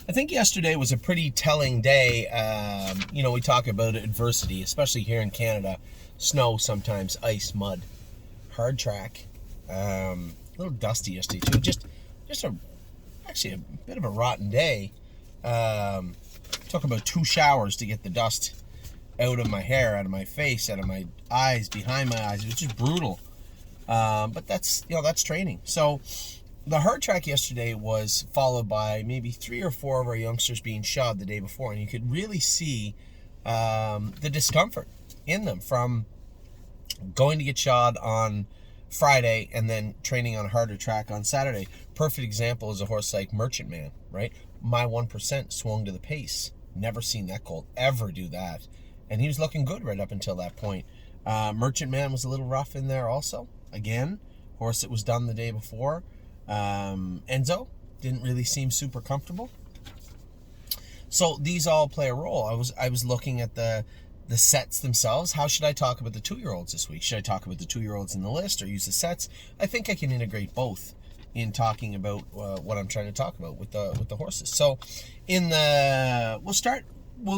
I think yesterday was a pretty telling day. We talk about adversity, especially here in Canada. Snow sometimes, ice, mud, hard track. A little dusty yesterday too. Actually a bit of a rotten day. Took about 2 showers to get the dust out of my hair, out of my face, out of my eyes, behind my eyes. It was just brutal. But that's training. So the hard track yesterday was followed by maybe 3 or 4 of our youngsters being shod the day before, and you could really see the discomfort in them from going to get shod on Friday and then training on a harder track on Saturday. Perfect example is a horse like Merchant Man, right? My 1% swung to the pace. Never seen that colt ever do that. And he was looking good right up until that point. Merchant Man was a little rough in there also. Again, horse that was done the day before. Enzo didn't really seem super comfortable. So these all play a role. I was looking at the sets themselves. How should I talk about the 2-year-olds this week? Should I talk about the 2-year-olds in the list or use the sets? I think I can integrate both in talking about what I'm trying to talk about with the horses. So we'll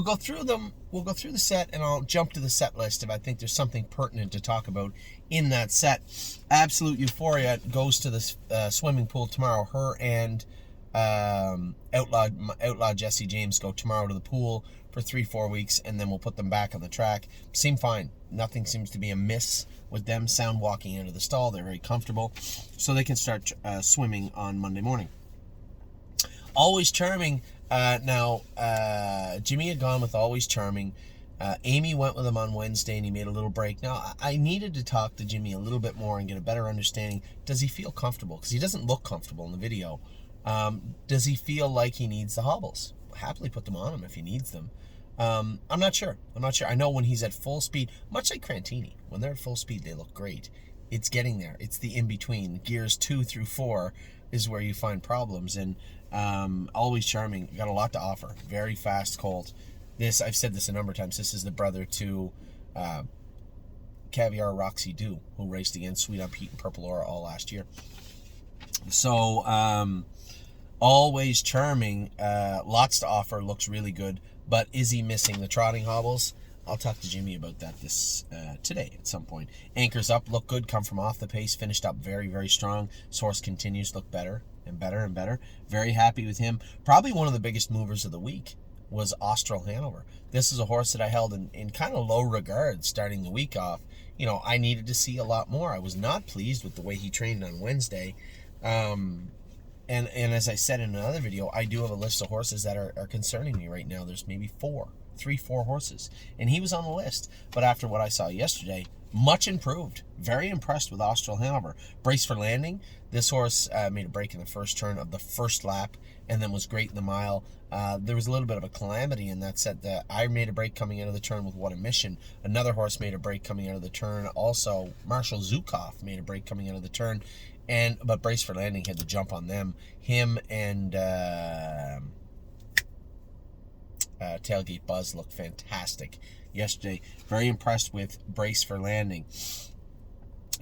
go through them. We'll go through the set, and I'll jump to the set list if I think there's something pertinent to talk about in that set. Absolute Euphoria goes to the swimming pool tomorrow. Her and Outlaw Jesse James go tomorrow to the pool for 3-4 weeks, and then we'll put them back on the track. Seem fine. Nothing seems to be amiss with them. Sound walking into the stall. They're very comfortable, so they can start swimming on Monday morning. Always Charming. Jimmy had gone with Always Charming. Amy went with him on Wednesday, and he made a little break. Now, I needed to talk to Jimmy a little bit more and get a better understanding. Does he feel comfortable? Because he doesn't look comfortable in the video. Does he feel like he needs the hobbles? I'll happily put them on him if he needs them. I'm not sure. I know when he's at full speed, much like Crantini, when they're at full speed, they look great. It's getting there. It's the in-between. Gears 2 through 4 is where you find problems. And Always Charming got a lot to offer. Very fast colt. I've said this a number of times. This is the brother to Caviar Roxy Dew, who raced against Sweet on Pete and Purple Aura all last year. So Always Charming, lots to offer, looks really good. But is he missing the trotting hobbles? I'll talk to Jimmy about that today at some point. Anchors Up, look good, come from off the pace, finished up very, very strong. Source continues to look better and better and better. Very happy with him. Probably one of the biggest movers of the week was Austral Hanover. This is a horse that I held in kind of low regard starting the week off. I needed to see a lot more. I was not pleased with the way he trained on Wednesday. And as I said in another video, I do have a list of horses that are concerning me right now. There's maybe 4 horses, and he was on the list. But after what I saw yesterday, much improved. Very impressed with Austral Hanover. Brace for Landing. This horse made a break in the first turn of the first lap, and then was great in the mile. There was a little bit of a calamity in that set. That I made a break coming out of the turn with What a Mission. Another horse made a break coming out of the turn. Also, Marshall Zukov made a break coming out of the turn. But Brace for Landing had to jump on them. Him and Tailgate Buzz looked fantastic yesterday. Very impressed with Brace for Landing.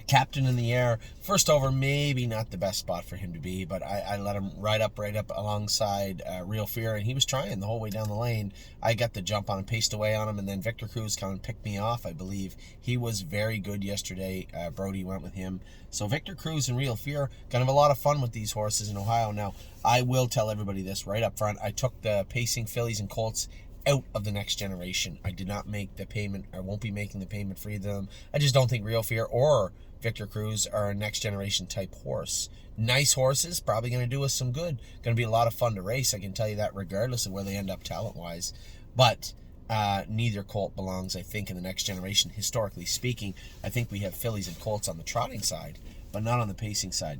Captain in the Air, first over, maybe not the best spot for him to be, but I let him right up alongside Real Fear, and he was trying the whole way down the lane. I got the jump on him, paced away on him, and then Victor Cruz come and picked me off, I believe. He was very good yesterday. Brody went with him. So Victor Cruz and Real Fear, gonna have a lot of fun with these horses in Ohio. Now, I will tell everybody this right up front. I took the pacing fillies and colts out of the Next Generation. I did not make the payment. I won't be making the payment for either of them. I just don't think Real Fear or Victor Cruz are a Next Generation type horse. Nice horses, probably going to do us some good. Going to be a lot of fun to race, I can tell you that, regardless of where they end up talent-wise. But neither colt belongs, I think, in the Next Generation, historically speaking. I think we have fillies and colts on the trotting side, but not on the pacing side.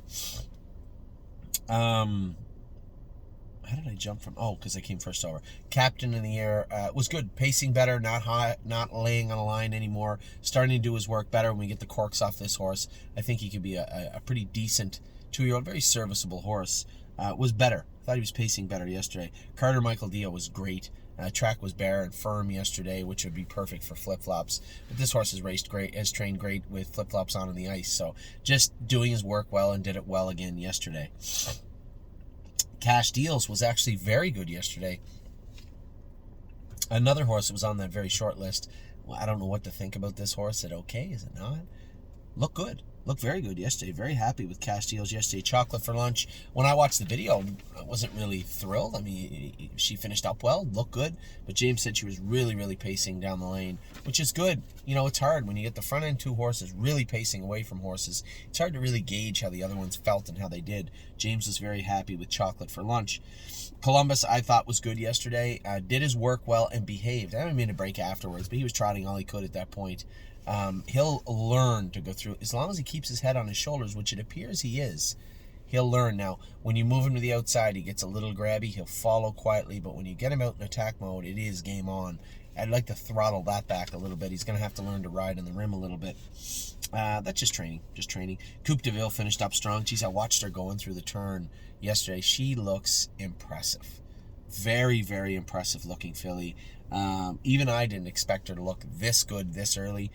How did I jump from? Oh, because I came first over. Captain in the Air was good. Pacing better, not high, not laying on a line anymore. Starting to do his work better when we get the corks off this horse. I think he could be a pretty decent 2-year-old, very serviceable horse. Was better. I thought he was pacing better yesterday. Carter Michael Dio was great. Track was bare and firm yesterday, which would be perfect for flip-flops. But this horse has raced great, has trained great with flip-flops on the ice. So just doing his work well, and did it well again yesterday. Cash Deals was actually very good yesterday. Another horse that was on that very short list. Well, I don't know what to think about this horse. Is it okay? Is it not? Look good. Looked very good yesterday. Very happy with Cash Deals yesterday. Chocolate for Lunch. When I watched the video, I wasn't really thrilled. I mean, she finished up well, looked good, but James said she was really, really pacing down the lane, which is good. You know, it's hard when you get the front end two horses really pacing away from horses. It's hard to really gauge how the other ones felt and how they did. James was very happy with Chocolate for Lunch. Columbus, I thought, was good yesterday. Did his work well and behaved. I didn't mean to break afterwards, but he was trotting all he could at that point. He'll learn to go through, as long as he keeps his head on his shoulders, which it appears he is. He'll learn. Now, when you move him to the outside, he gets a little grabby. He'll follow quietly, but when you get him out in attack mode, it is game on. I'd like to throttle that back a little bit. He's going to have to learn to ride in the rim a little bit. That's just training. Coupe de Ville finished up strong. Geez, I watched her going through the turn yesterday. She looks impressive. Very, very impressive looking filly. Even I didn't expect her to look this good this early.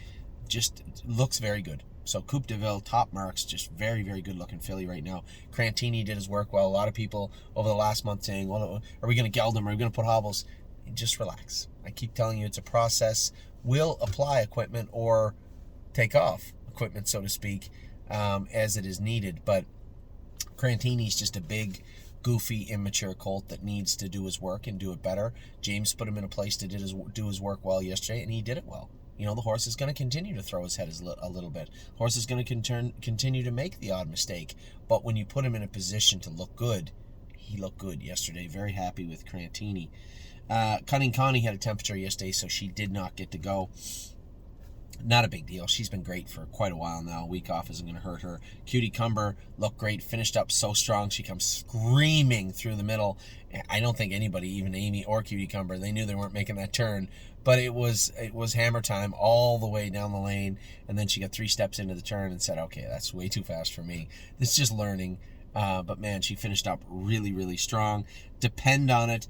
Just looks very good. So Coupe de Ville, top marks, just very, very good looking filly right now. Crantini did his work well. A lot of people over the last month saying, well, are we going to geld him? Are we going to put hobbles? Just relax. I keep telling you it's a process. We'll apply equipment or take off equipment, so to speak, as it is needed. But Crantini's just a big, goofy, immature colt that needs to do his work and do it better. James put him in a place to do his work well yesterday, and he did it well. You know, the horse is going to continue to throw his head a little bit. The horse is going to continue to make the odd mistake. But when you put him in a position to look good, he looked good yesterday. Very happy with Crantini. Cunning Connie had a temperature yesterday, so she did not get to go. Not a big deal. She's been great for quite a while now. A week off isn't going to hurt her. Cutie Cumber looked great. Finished up so strong. She comes screaming through the middle. I don't think anybody, even Amy or Cutie Cumber, they knew they weren't making that turn. But it was hammer time all the way down the lane. And then she got 3 steps into the turn and said, okay, that's way too fast for me. It's just learning. But man, she finished up really, really strong. Depend on it.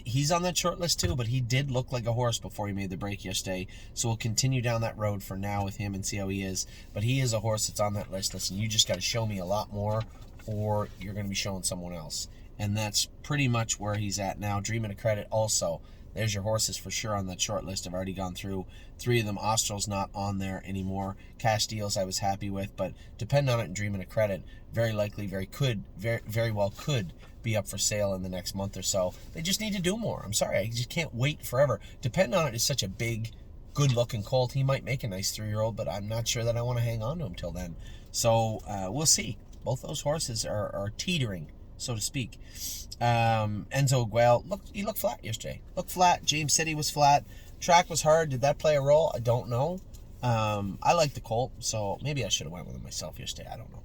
He's on that short list too, but he did look like a horse before he made the break yesterday. So we'll continue down that road for now with him and see how he is. But he is a horse that's on that list. Listen, you just got to show me a lot more, or you're going to be showing someone else. And that's pretty much where he's at now. Dreamin' of Credit also. There's your horses for sure on that short list. I've already gone through 3 of them. Austral's not on there anymore. Cash Deals I was happy with, but Depend on It and Dreamin' of Credit very likely, very well could be up for sale in the next month or so. They just need to do more. I'm sorry, I just can't wait forever. Depend on It is such a big, good-looking colt. He might make a nice 3-year-old, but I'm not sure that I want to hang on to him till then. So we'll see. Both those horses are teetering, so to speak. Enzo Guel, he looked flat yesterday. Looked flat. James said he was flat. Track was hard. Did that play a role? I don't know. I like the colt, so maybe I should have went with him myself yesterday. I don't know.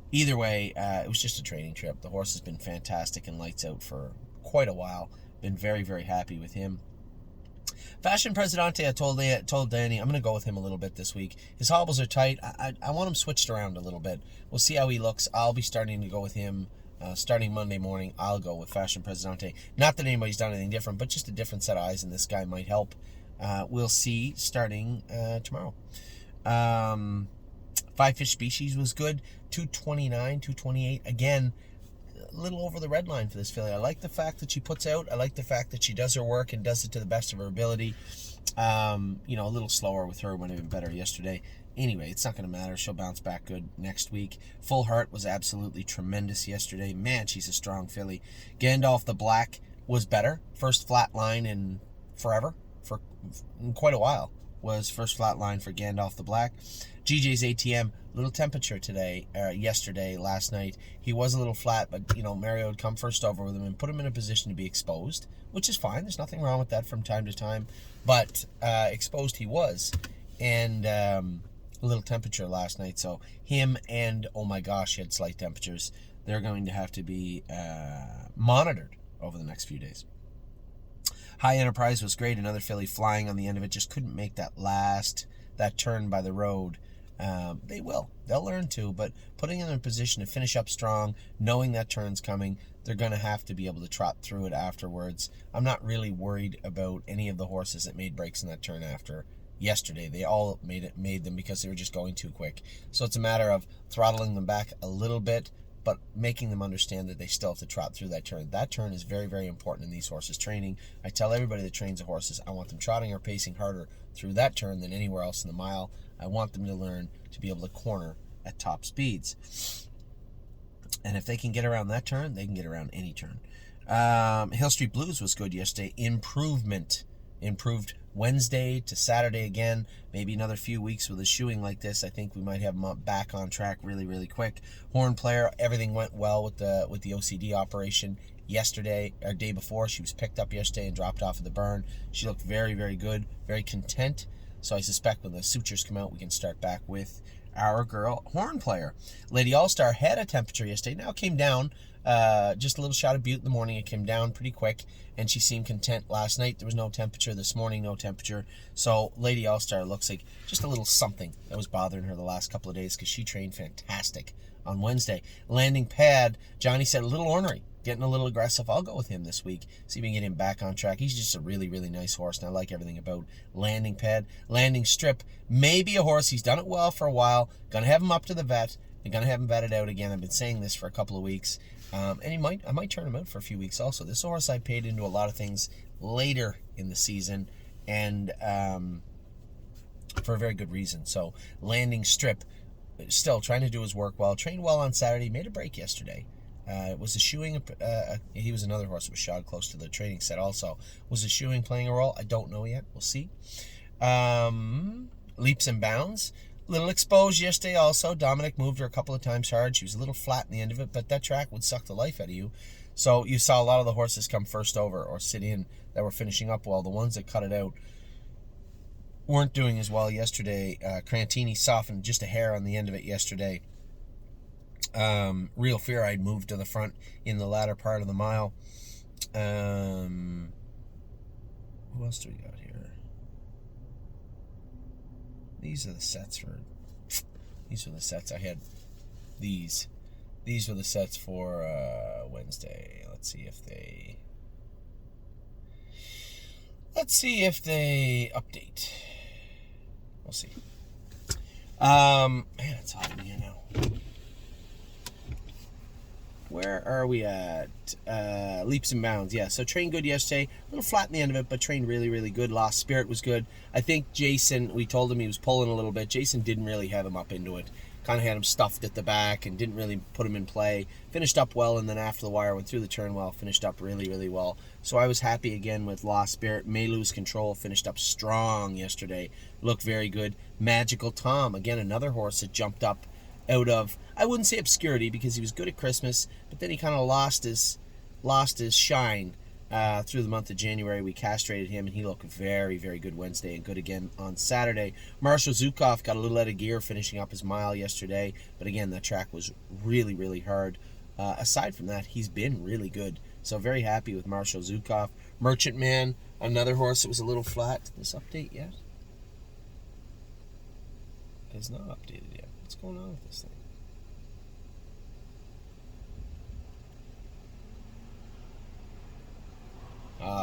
Either way, it was just a training trip. The horse has been fantastic and lights out for quite a while. Been very, very happy with him. Fashion Presidente, I told Danny, I'm going to go with him a little bit this week. His hobbles are tight. I want him switched around a little bit. We'll see how he looks. I'll be starting to go with him starting Monday morning. I'll go with Fashion Presidente. Not that anybody's done anything different, but just a different set of eyes, and this guy might help. We'll see starting tomorrow. Five Fish Species was good. 229, 228. Again, a little over the red line for this filly. I like the fact that she puts out. I like the fact that she does her work and does it to the best of her ability. A little slower with her, would have been better yesterday. Anyway, it's not going to matter. She'll bounce back good next week. Full Heart was absolutely tremendous yesterday. Man, she's a strong filly. Gandalf the Black was better. First flat line in forever. In quite a while was first flat line for Gandalf the Black. GJ's ATM, little temperature yesterday, last night. He was a little flat, but, Mario would come first over with him and put him in a position to be exposed, which is fine. There's nothing wrong with that from time to time. But exposed he was. And a little temperature last night. So him and, oh my gosh, he had slight temperatures. They're going to have to be monitored over the next few days. High Enterprise was great. Another filly flying on the end of it. Just couldn't make that turn by the road. They will. They'll learn to, but putting them in a position to finish up strong, knowing that turn's coming, they're going to have to be able to trot through it afterwards. I'm not really worried about any of the horses that made breaks in that turn after yesterday. They all made them because they were just going too quick. So it's a matter of throttling them back a little bit, but making them understand that they still have to trot through that turn. That turn is very, very important in these horses' training. I tell everybody that trains the horses, I want them trotting or pacing harder through that turn than anywhere else in the mile. I want them to learn to be able to corner at top speeds. And if they can get around that turn, they can get around any turn. Hill Street Blues was good yesterday. Improved Wednesday to Saturday again. Maybe another few weeks with a shoeing like this. I think we might have them back on track really, really quick. Horn Player, everything went well with the OCD operation yesterday, or day before. She was picked up yesterday and dropped off at the burn. She looked very, very good, very content. So I suspect when the sutures come out, we can start back with our girl Horn Player. Lady All-Star had a temperature yesterday. Now it came down. Just a little shot of bute in the morning. It came down pretty quick, and she seemed content last night. There was no temperature. This morning, no temperature. So Lady All-Star looks like just a little something that was bothering her the last couple of days, because she trained fantastic on Wednesday. Landing Pad, Johnny said a little ornery, getting a little aggressive. I'll go with him this week, see if we can get him back on track. He's just a really, really nice horse, and I like everything about Landing Pad. Landing Strip, maybe a horse. He's done it well for a while. Going to have him up to the vet. They're going to have him vetted out again. I've been saying this for a couple of weeks. And I might turn him out for a few weeks also. This horse I paid into a lot of things later in the season, and for a very good reason. So Landing Strip, still trying to do his work well. Trained well on Saturday. Made a break yesterday. It was a shoeing. He was another horse that was shod close to the training set also. Was the shoeing playing a role? I don't know yet. We'll see. Leaps and Bounds. Little exposed yesterday also. Dominic moved her a couple of times hard. She was a little flat in the end of it, but that track would suck the life out of you. So you saw a lot of the horses come first over or sit in that were finishing up well. The ones that cut it out weren't doing as well yesterday. Crantini softened just a hair on the end of it yesterday. Real Fear I'd moved to the front in the latter part of the mile. Who else do we got here? These are the sets I had. These were the sets for Wednesday. Let's see if they update. We'll see. Man, it's hot in here now. Where are we at? Leaps and Bounds. Yeah, so trained good yesterday. A little flat in the end of it, but trained really, really good. Lost Spirit was good. I think Jason, we told him he was pulling a little bit. Jason didn't really have him up into it. Kind of had him stuffed at the back and didn't really put him in play. Finished up well, and then after the wire, went through the turn well. Finished up really, really well. So I was happy again with Lost Spirit. May Lose Control finished up strong yesterday. Looked very good. Magical Tom, again, another horse that jumped up out of, I wouldn't say obscurity, because he was good at Christmas, but then he kind of lost his shine through the month of January. We castrated him, and he looked very, very good Wednesday and good again on Saturday. Marshall Zukov got a little out of gear finishing up his mile yesterday, but again, that track was really, really hard. Aside from that, he's been really good. So very happy with Marshall Zukov. Merchant Man, another horse that was a little flat. Did this update yet? It is not updated yet. What's going on with this thing?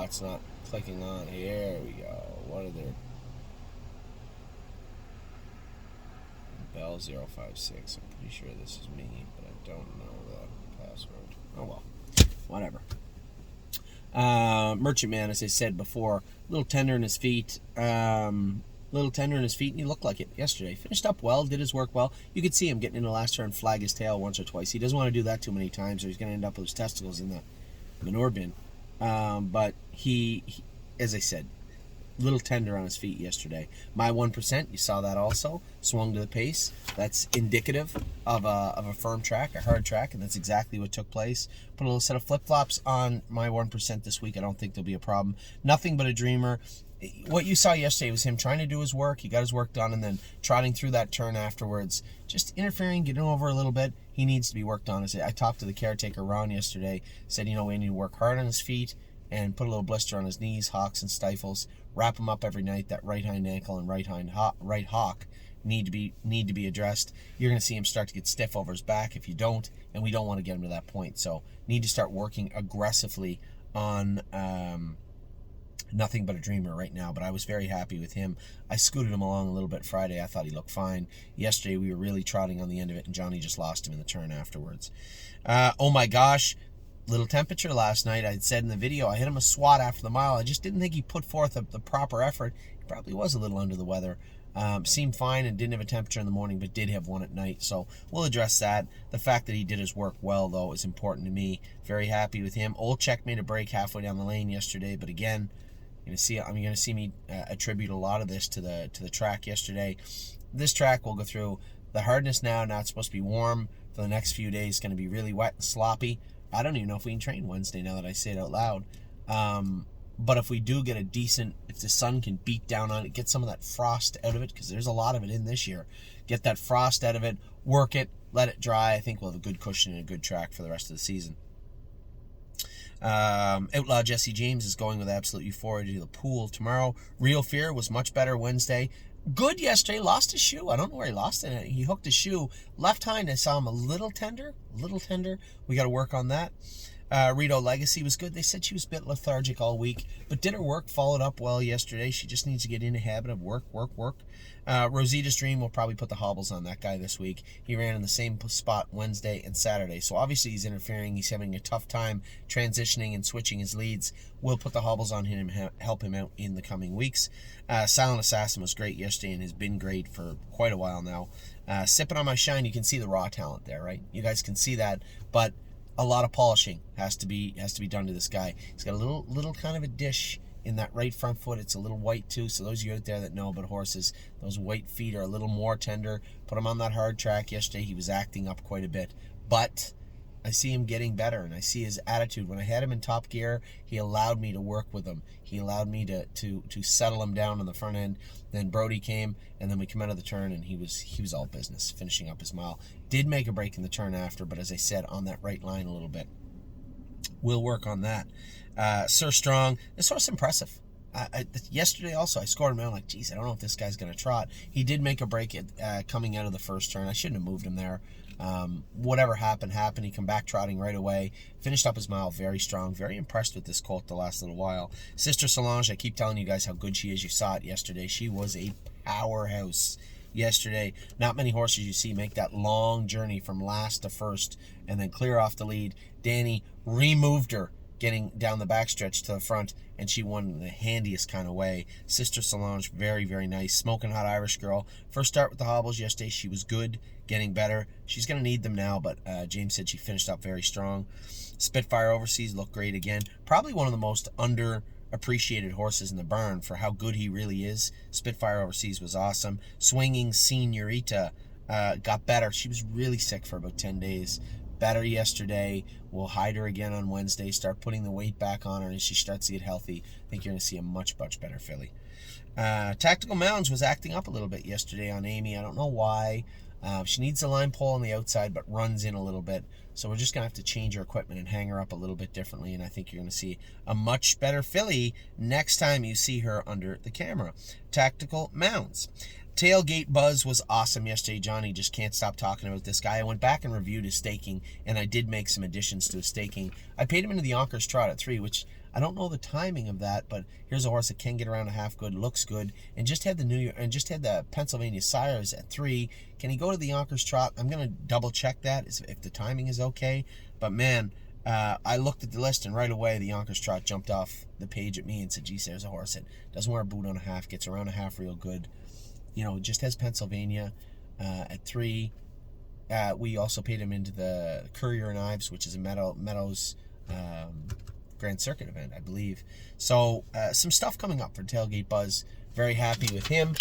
It's not clicking on. Here we go. What are their... Bell 056. I'm pretty sure this is me, but I don't know the password. Oh well. Whatever. Merchant Man, as I said before, a little tender in his feet. And he looked like it yesterday. Finished up well, did his work well. You could see him getting in the last turn, flag his tail once or twice. He doesn't want to do that too many times, or he's going to end up with his testicles in the manure bin. But he, as I said, little tender on his feet yesterday. My 1%, you saw that also, swung to the pace. That's indicative of a firm track, a hard track, and that's exactly what took place. Put a little set of flip-flops on my 1% this week. I don't think there'll be a problem. Nothing but a dreamer. What you saw yesterday was him trying to do his work. He got his work done, and then trotting through that turn afterwards, just interfering, getting over a little bit. He needs to be worked on. I talked to the caretaker, Ron, yesterday. Said, we need to work hard on his feet and put a little blister on his knees, hocks, and stifles. Wrap him up every night. That right hind ankle and right hock need to be addressed. You're going to see him start to get stiff over his back if you don't, and we don't want to get him to that point. So need to start working aggressively on Nothing but a dreamer right now, but I was very happy with him. I scooted him along a little bit Friday. I thought he looked fine. Yesterday, we were really trotting on the end of it, and Johnny just lost him in the turn afterwards. Oh my gosh, little temperature last night. I said in the video, I hit him a swat after the mile. I just didn't think he put forth the proper effort. He probably was a little under the weather. Seemed fine and didn't have a temperature in the morning, but did have one at night. So we'll address that. The fact that he did his work well, though, is important to me. Very happy with him. Olczek made a break halfway down the lane yesterday, but again, you're gonna see me attribute a lot of this to the track yesterday. This track we'll go through the hardness now. Now it's supposed to be warm for the next few days. It's going to be really wet and sloppy. I don't even know if we can train Wednesday now that I say it out loud. But if we do get if the sun can beat down on it, get some of that frost out of it, because there's a lot of it in this year. Get that frost out of it, work it, let it dry. I think we'll have a good cushion and a good track for the rest of the season. Outlaw Jesse James is going with Absolute Euphoria to the pool tomorrow. Real Fear was much better Wednesday. Good yesterday, lost his shoe. I don't know where he lost it. He hooked his shoe. Left hind, I saw him a little tender. We got to work on that. Rito Legacy was good. They said she was a bit lethargic all week, but did her work, followed up well yesterday. She just needs to get in a habit of work. Rosita's Dream will probably put the hobbles on that guy this week. He ran in the same spot Wednesday and Saturday, so obviously he's interfering. He's having a tough time transitioning and switching his leads. We'll put the hobbles on him and help him out in the coming weeks. Silent Assassin was great yesterday and has been great for quite a while now. Sipping on My Shine, you can see the raw talent there, right? You guys can see that, but a lot of polishing has to be done to this guy. He's got a little kind of a dish in that right front foot. It's a little white too, so those of you out there that know about horses, those white feet are a little more tender. Put him on that hard track yesterday. He was acting up quite a bit, but I see him getting better, and I see his attitude. When I had him in top gear, he allowed me to work with him. He allowed me to settle him down on the front end. Then Brody came, and then we come out of the turn, and he was all business, finishing up his mile. Did make a break in the turn after, but as I said, on that right line a little bit. We'll work on that. Sir Strong, this horse impressive. Yesterday also, I scored him out. I'm like, geez, I don't know if this guy's going to trot. He did make a break coming out of the first turn. I shouldn't have moved him there. Whatever happened. He come back trotting right away. Finished up his mile very strong. Very impressed with this colt the last little while. Sister Solange, I keep telling you guys how good she is. You saw it yesterday. She was a powerhouse yesterday. Not many horses you see make that long journey from last to first and then clear off the lead. Danny removed her getting down the backstretch to the front, and she won in the handiest kind of way. Sister Solange, very, very nice. Smoking Hot Irish Girl. First start with the hobbles yesterday. She was good, getting better. She's going to need them now, but James said she finished up very strong. Spitfire Overseas looked great again. Probably one of the most underappreciated horses in the barn for how good he really is. Spitfire Overseas was awesome. Swinging Senorita got better. She was really sick for about 10 days. Better yesterday. We'll hide her again on Wednesday, start putting the weight back on her, and as she starts to get healthy, I think you're going to see a much, much better filly. Tactical Mounds was acting up a little bit yesterday on Amy. I don't know why. She needs a line pole on the outside, but runs in a little bit. So we're just going to have to change her equipment and hang her up a little bit differently, and I think you're going to see a much better filly next time you see her under the camera. Tactical Mounds. Tailgate Buzz was awesome yesterday. Johnny just can't stop talking about this guy. I went back and reviewed his staking, and I did make some additions to his staking. I paid him into the Yonkers Trot at 3, which I don't know the timing of that, but here's a horse that can get around a half good, looks good, and just had the Pennsylvania Sires at 3. Can he go to the Yonkers Trot? I'm gonna double check that if the timing is okay. But man, I looked at the list, and right away the Yonkers Trot jumped off the page at me and said, geez, there's a horse that doesn't wear a boot on a half, gets around a half real good. You know, just has Pennsylvania at 3. We also paid him into the Courier and Ives, which is a Meadows Grand Circuit event, I believe. So some stuff coming up for Tailgate Buzz. Very happy with him.